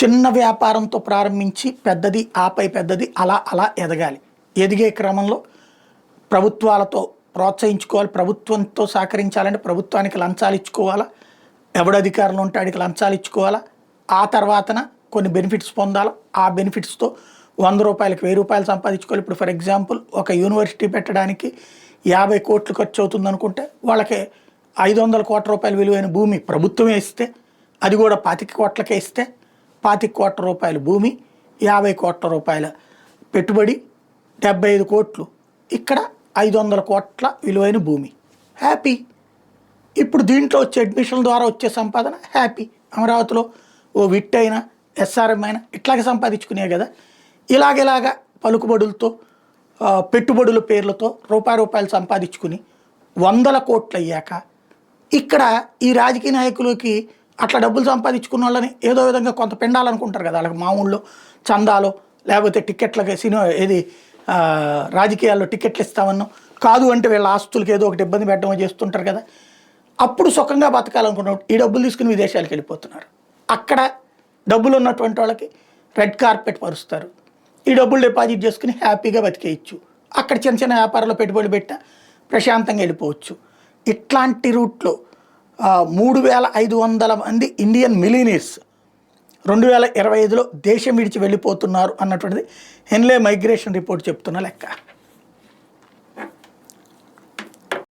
చిన్న వ్యాపారంతో ప్రారంభించి పెద్దది ఆపై పెద్దది అలా అలా ఎదగాలి. ఎదిగే క్రమంలో ప్రభుత్వాలతో ప్రోత్సహించుకోవాలి. ప్రభుత్వంతో సహకరించాలంటే ప్రభుత్వానికి లంచాలు ఇచ్చుకోవాలా, ఎవడు అధికారంలో ఉంటే ఆడికి లంచాలు ఇచ్చుకోవాలా, ఆ తర్వాతన కొన్ని బెనిఫిట్స్ పొందాలి. ఆ బెనిఫిట్స్తో 100 రూపాయలకి 1000 రూపాయలు సంపాదించుకోవాలి. ఇప్పుడు ఫర్ ఎగ్జాంపుల్ ఒక యూనివర్సిటీ పెట్టడానికి 50 కోట్లు ఖర్చు అవుతుంది అనుకుంటే వాళ్ళకి 500 కోట్ల రూపాయల విలువైన భూమి ప్రభుత్వమే ఇస్తే, అది కూడా 25 కోట్లకే ఇస్తే 25 కోట్ల రూపాయల భూమి, 50 కోట్ల రూపాయల పెట్టుబడి, 75 కోట్లు, ఇక్కడ 500 కోట్ల విలువైన భూమి, హ్యాపీ. ఇప్పుడు దీంట్లో వచ్చే అడ్మిషన్ల ద్వారా వచ్చే సంపాదన హ్యాపీ. అమరావతిలో ఓ విట్ అయినా ఎస్ఆర్ఎం అయినా ఇట్లాగే సంపాదించుకునే కదా. ఇలాగ పలుకుబడులతో పెట్టుబడుల పేర్లతో రూపాయలు సంపాదించుకుని 100 కోట్లు అయ్యాక ఇక్కడ ఈ రాజకీయ నాయకులకి అట్లా డబ్బులు సంపాదించుకున్న వాళ్ళని ఏదో విధంగా కొంత పెండాలనుకుంటారు కదా. వాళ్ళకి మామూలు చందాలో లేకపోతే టికెట్లకి సినిమా ఏది రాజకీయాల్లో టికెట్లు ఇస్తామన్నా కాదు అంటే వీళ్ళ ఆస్తులకి ఏదో ఒకటి ఇబ్బంది పెట్టడం చేస్తుంటారు కదా. అప్పుడు సుఖంగా బతకాలనుకున్నాడు. ఈ డబ్బులు తీసుకుని విదేశాలకు వెళ్ళిపోతున్నారు. అక్కడ డబ్బులు ఉన్నటువంటి వాళ్ళకి రెడ్ కార్పెట్ పరుస్తారు. ఈ డబ్బులు డిపాజిట్ చేసుకుని హ్యాపీగా బతికేయచ్చు. అక్కడ చిన్న చిన్న వ్యాపారాల్లో పెట్టుబడి పెట్టా ప్రశాంతంగా వెళ్ళిపోవచ్చు. ఇట్లాంటి రూట్లో 3500 మంది ఇండియన్ మిలీనియర్స్ 2025లో దేశం విడిచి వెళ్ళిపోతున్నారు అన్నటువంటిది హెన్లే మైగ్రేషన్ రిపోర్ట్ చెప్తున్న లెక్క.